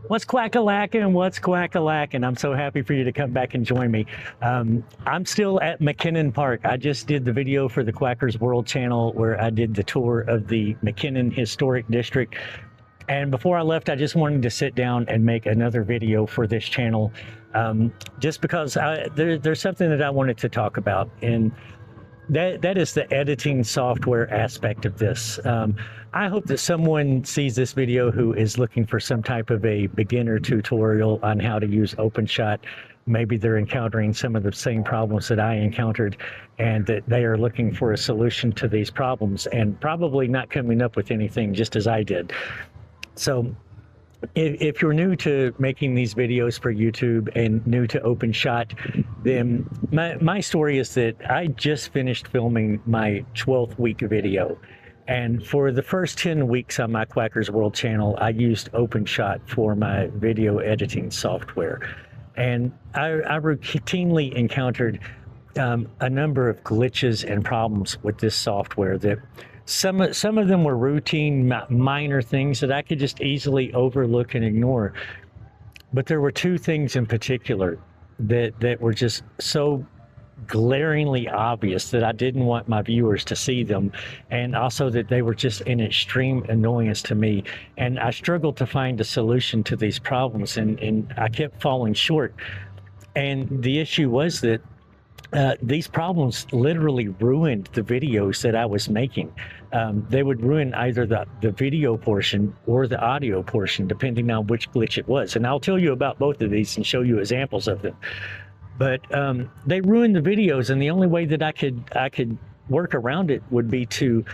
What's quack-a-lackin'? What's quack-a-lackin'? I'm so happy for you to come back and join me. I'm still at McKinnon Park. I just did the video for the Quackers World channel where I did the tour of the McKinnon Historic District. And before I left, I just wanted to sit down and make another video for this channel, just because there's something that I wanted to talk about. And that is the editing software aspect of this. I hope that someone sees this video who is looking for some type of a beginner tutorial on how to use OpenShot. Maybe they're encountering some of the same problems that I encountered, and that they are looking for a solution to these problems and probably not coming up with anything just as I did. So if you're new to making these videos for YouTube and new to OpenShot, then my story is that I just finished filming my 12th week video. And for the first 10 weeks on my Quackers World channel, I used OpenShot for my video editing software. And I routinely encountered a number of glitches and problems with this software that some of them were routine, minor things that I could just easily overlook and ignore. But there were two things in particular that were just so glaringly obvious that I didn't want my viewers to see them, and also that they were just an extreme annoyance to me. And I struggled to find a solution to these problems, and I kept falling short. And the issue was that these problems literally ruined the videos that I was making. They would ruin either the video portion or the audio portion, depending on which glitch it was. And I'll tell you about both of these and show you examples of them. But they ruined the videos, and the only way that I could work around it would be to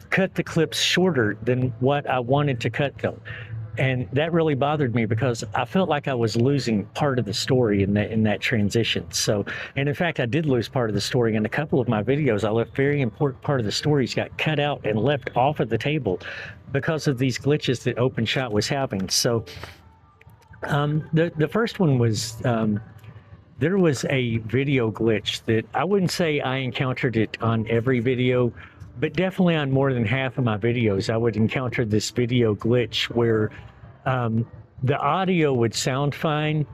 cut the clips shorter than what I wanted to cut them. And that really bothered me because I felt like I was losing part of the story in that transition. So, and in fact, I did lose part of the story in a couple of my videos. I left very important part of the stories got cut out and left off of the table because of these glitches that OpenShot was having. So the first one was, there was a video glitch that I wouldn't say I encountered it on every video, but definitely on more than half of my videos, I would encounter this video glitch where the audio would sound fine,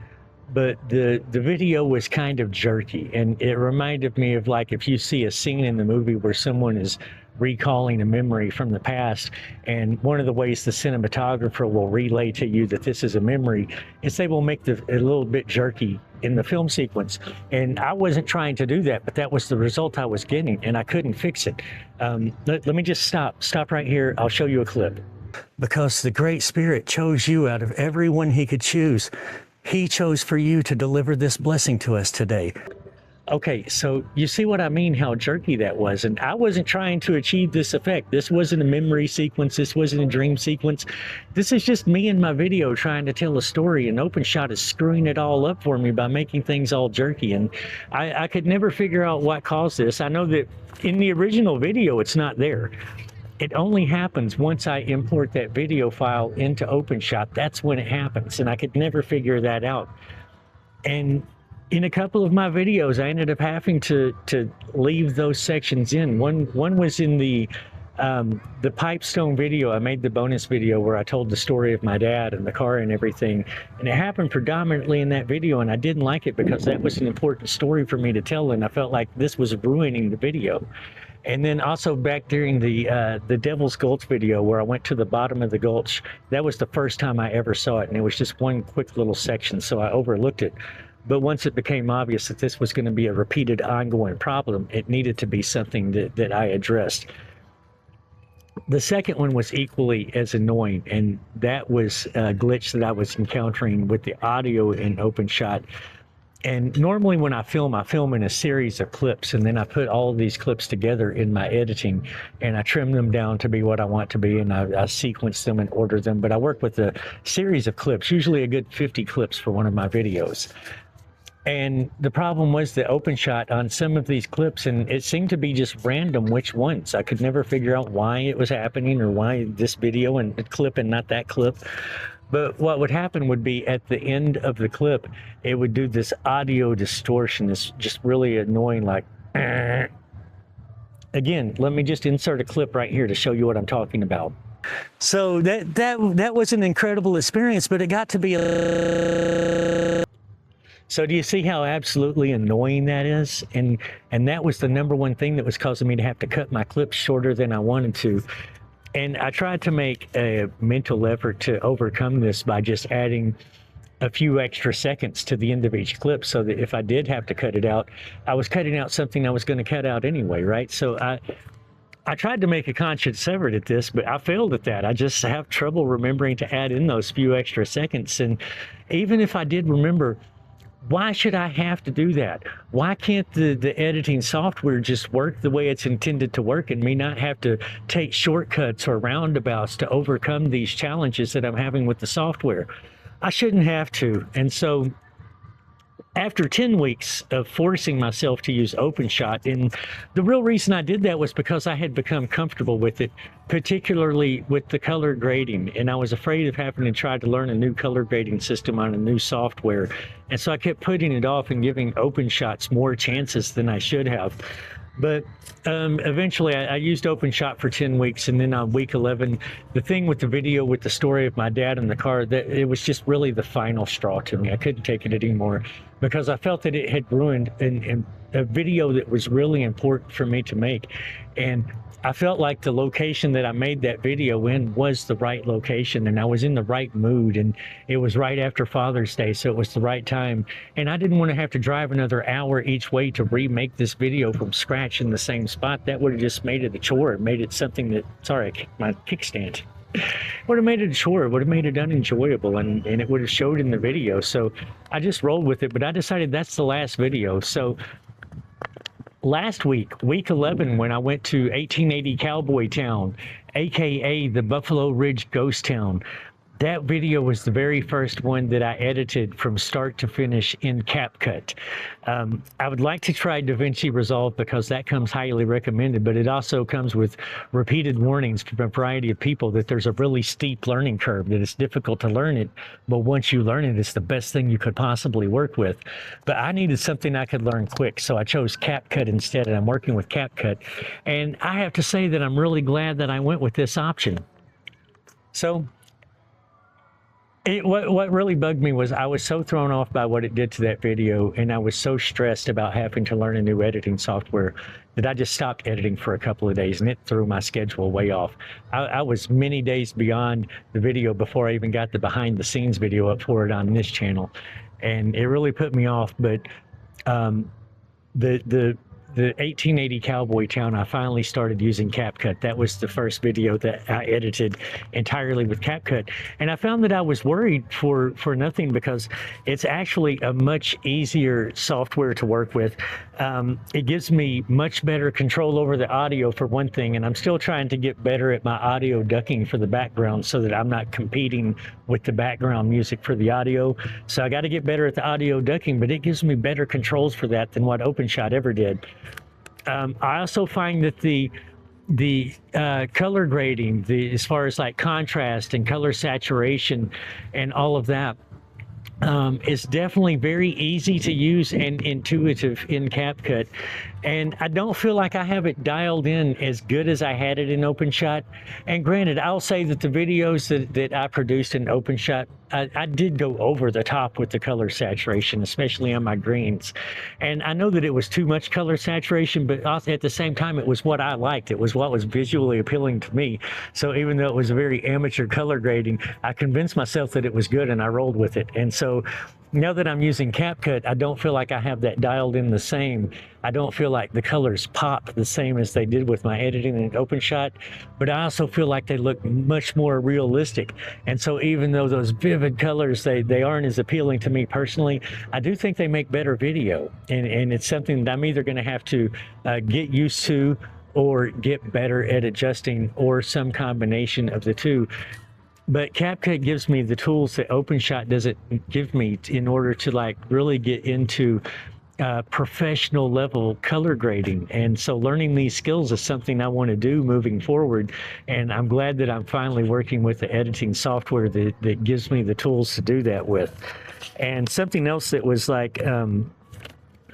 but the video was kind of jerky. And it reminded me of, like, if you see a scene in the movie where someone is recalling a memory from the past, and one of the ways the cinematographer will relay to you that this is a memory is they will make it a little bit jerky in the film sequence. And I wasn't trying to do that, but that was the result I was getting, and I couldn't fix it. Let me just stop right here. I'll show you a clip. Because the Great Spirit chose you out of everyone he could choose. He chose for you to deliver this blessing to us today. Okay, so you see what I mean, how jerky that was. And I wasn't trying to achieve this effect. This wasn't a memory sequence. This wasn't a dream sequence. This is just me in my video trying to tell a story, and OpenShot is screwing it all up for me by making things all jerky. And I could never figure out what caused this. I know that in the original video, it's not there. It only happens once I import that video file into OpenShot. That's when it happens, and I could never figure that out. And in a couple of my videos, I ended up having to leave those sections in. One was in the Pipestone video. I made the bonus video where I told the story of my dad and the car and everything, and it happened predominantly in that video, and I didn't like it because that was an important story for me to tell, and I felt like this was ruining the video. And then also back during the Devil's Gulch video where I went to the bottom of the gulch, that was the first time I ever saw it, and it was just one quick little section, so I overlooked it. But once it became obvious that this was going to be a repeated ongoing problem, it needed to be something that I addressed. The second one was equally as annoying, and that was a glitch that I was encountering with the audio in OpenShot. And normally when I film in a series of clips, and then I put all of these clips together in my editing, and I trim them down to be what I want to be, and I sequence them and order them. But I work with a series of clips, usually a good 50 clips for one of my videos. And the problem was the OpenShot on some of these clips, and it seemed to be just random which ones. I could never figure out why it was happening or why this video and clip and not that clip. But what would happen would be at the end of the clip, it would do this audio distortion, this just really annoying, like, Again, let me just insert a clip right here to show you what I'm talking about. So that was an incredible experience, but it got to be a. So do you see how absolutely annoying that is? And that was the number one thing that was causing me to have to cut my clips shorter than I wanted to. And I tried to make a mental effort to overcome this by just adding a few extra seconds to the end of each clip, so that if I did have to cut it out, I was cutting out something I was going to cut out anyway, right? So I tried to make a conscious effort at this, but I failed at that. I just have trouble remembering to add in those few extra seconds. And even if I did remember, why should I have to do that? Why can't the editing software just work the way it's intended to work, and me not have to take shortcuts or roundabouts to overcome these challenges that I'm having with the software? I shouldn't have to. And so after 10 weeks of forcing myself to use OpenShot, and the real reason I did that was because I had become comfortable with it, particularly with the color grading, and I was afraid of having to try to learn a new color grading system on a new software. And so I kept putting it off and giving OpenShots more chances than I should have. But eventually I used OpenShot for 10 weeks, and then on week 11, the thing with the video with the story of my dad in the car, that it was just really the final straw to me. I couldn't take it anymore because I felt that it had ruined a video that was really important for me to make. And I felt like the location that I made that video in was the right location, and I was in the right mood, and it was right after Father's Day, so it was the right time. And I didn't want to have to drive another hour each way to remake this video from scratch in the same spot. That would have just made it a chore. It made it something that, sorry, I kicked my kickstand. Would have made it a chore. It would have made it unenjoyable, and it would have showed in the video. So I just rolled with it, but I decided that's the last video. So last week, week 11, when I went to 1880 Cowboy Town, aka the Buffalo Ridge Ghost Town, that video was the very first one that I edited from start to finish in CapCut. I would like to try DaVinci Resolve because that comes highly recommended, but it also comes with repeated warnings from a variety of people that there's a really steep learning curve, that it's difficult to learn it, but once you learn it, it's the best thing you could possibly work with. But I needed something I could learn quick, so I chose CapCut instead, and I'm working with CapCut. And I have to say that I'm really glad that I went with this option. So what really bugged me was I was so thrown off by what it did to that video, and I was so stressed about having to learn a new editing software that I just stopped editing for a couple of days, and it threw my schedule way off. I was many days beyond the video before I even got the behind the scenes video up for it on this channel, and it really put me off. But the 1880 Cowboy Town, I finally started using CapCut. That was the first video that I edited entirely with CapCut. And I found that I was worried for nothing, because it's actually a much easier software to work with. It gives me much better control over the audio, for one thing, and I'm still trying to get better at my audio ducking for the background so that I'm not competing with the background music for the audio. So I got to get better at the audio ducking, but it gives me better controls for that than what OpenShot ever did. I also find that the color grading, as far as like contrast and color saturation and all of that, is definitely very easy to use and intuitive in CapCut. And I don't feel like I have it dialed in as good as I had it in OpenShot. And granted, I'll say that the videos that I produced in OpenShot, I did go over the top with the color saturation, especially on my greens. And I know that it was too much color saturation, but at the same time, it was what I liked. It was what was visually appealing to me. So even though it was a very amateur color grading, I convinced myself that it was good, and I rolled with it. And so now that I'm using CapCut, I don't feel like I have that dialed in the same. I don't feel like the colors pop the same as they did with my editing in OpenShot, but I also feel like they look much more realistic. And so even though those vivid colors, they aren't as appealing to me personally, I do think they make better video. And it's something that I'm either going to have to get used to or get better at adjusting, or some combination of the two. But CapCut gives me the tools that OpenShot doesn't give me in order to like really get into professional level color grading. And so learning these skills is something I want to do moving forward. And I'm glad that I'm finally working with the editing software that gives me the tools to do that with. And something else that was like,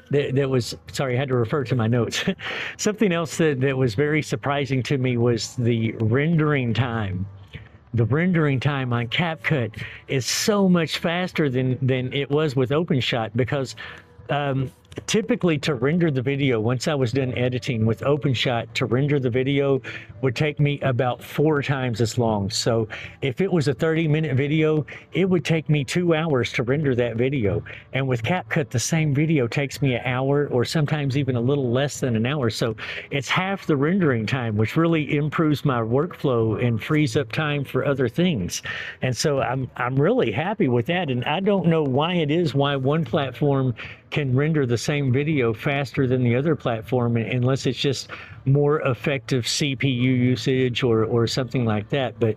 that was, sorry, I had to refer to my notes. Something else that was very surprising to me was the rendering time the rendering time on CapCut is so much faster than it was with OpenShot, because typically to render the video, once I was done editing with OpenShot, to render the video would take me about 4 times as long. So if it was a 30-minute video, it would take me 2 hours to render that video. And with CapCut, the same video takes me an hour, or sometimes even a little less than an hour. So it's half the rendering time, which really improves my workflow and frees up time for other things. And so I'm really happy with that. And I don't know why it is, why one platform can render the same video faster than the other platform, unless it's just more effective CPU usage or something like that. But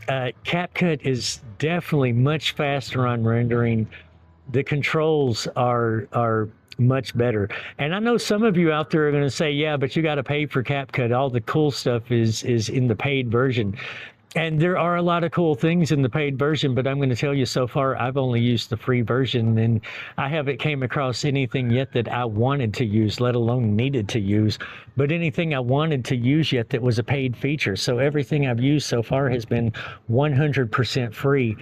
CapCut is definitely much faster on rendering. The controls are much better. And I know some of you out there are going to say, yeah, but you got to pay for CapCut. All the cool stuff is in the paid version. And there are a lot of cool things in the paid version, but I'm going to tell you, so far, I've only used the free version, and I haven't came across anything yet that I wanted to use, let alone needed to use, but anything I wanted to use yet that was a paid feature. So everything I've used so far has been 100% free.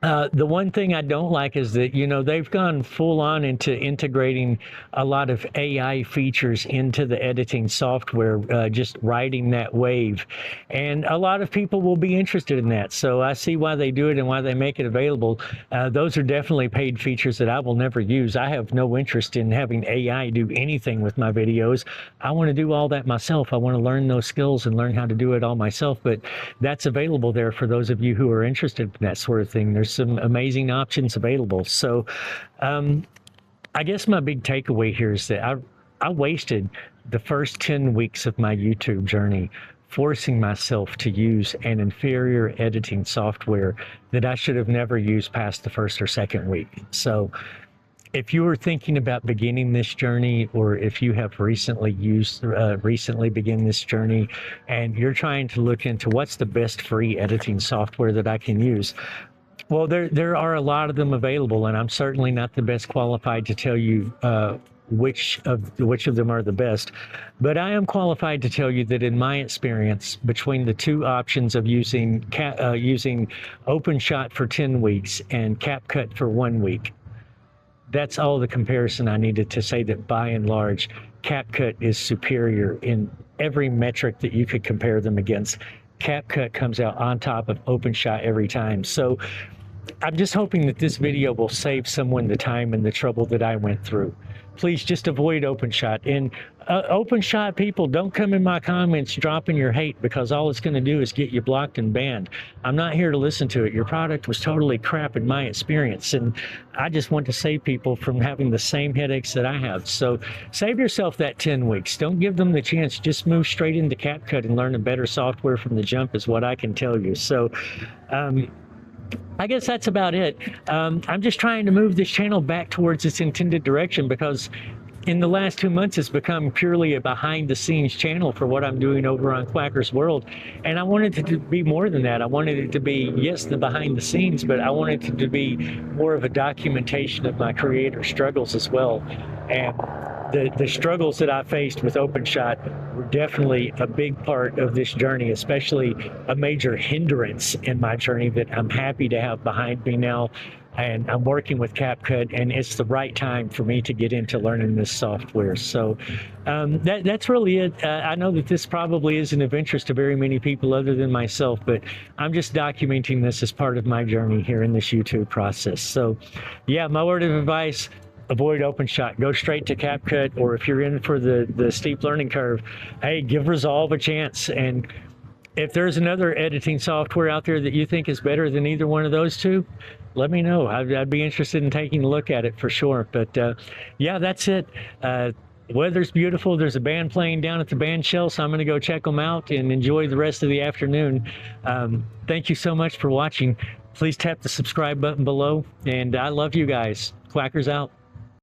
The one thing I don't like is that, they've gone full on into integrating a lot of AI features into the editing software, just riding that wave. And a lot of people will be interested in that. So I see why they do it and why they make it available. Those are definitely paid features that I will never use. I have no interest in having AI do anything with my videos. I want to do all that myself. I want to learn those skills and learn how to do it all myself. But that's available there for those of you who are interested in that sort of thing. There's some amazing options available. So I guess my big takeaway here is that I wasted the first 10 weeks of my YouTube journey forcing myself to use an inferior editing software that I should have never used past the first or second week. So if you are thinking about beginning this journey, or if you have recently begun this journey and you're trying to look into what's the best free editing software that I can use, well, there are a lot of them available, and I'm certainly not the best qualified to tell you which of them are the best. But I am qualified to tell you that in my experience, between the two options of using OpenShot for 10 weeks and CapCut for 1 week, that's all the comparison I needed to say that by and large, CapCut is superior in every metric that you could compare them against. CapCut comes out on top of OpenShot every time. So I'm just hoping that this video will save someone the time and the trouble that I went through. Please just avoid OpenShot. And OpenShot people, don't come in my comments dropping your hate, because all it's going to do is get you blocked and banned. I'm not here to listen to it. Your product was totally crap in my experience, and I just want to save people from having the same headaches that I have. So save yourself that 10 weeks. Don't give them the chance. Just move straight into CapCut and learn a better software from the jump, is what I can tell you. So I guess that's about it. I'm just trying to move this channel back towards its intended direction, because in the last 2 months, it's become purely a behind-the-scenes channel for what I'm doing over on Quackers World. And I wanted it to be more than that. I wanted it to be, yes, the behind-the-scenes, but I wanted it to be more of a documentation of my creator struggles as well. And the struggles that I faced with OpenShot were definitely a big part of this journey, especially a major hindrance in my journey that I'm happy to have behind me now. And I'm working with CapCut, and it's the right time for me to get into learning this software. So that's really it. I know that this probably isn't of interest to very many people other than myself, but I'm just documenting this as part of my journey here in this YouTube process. So yeah, my word of advice: avoid OpenShot. Go straight to CapCut, or if you're in for the steep learning curve, hey, give Resolve a chance. And if there's another editing software out there that you think is better than either one of those two, let me know. I'd be interested in taking a look at it for sure. But yeah, that's it. Weather's beautiful. There's a band playing down at the band shell, so I'm going to go check them out and enjoy the rest of the afternoon. Thank you so much for watching. Please tap the subscribe button below, and I love you guys. Quackers out.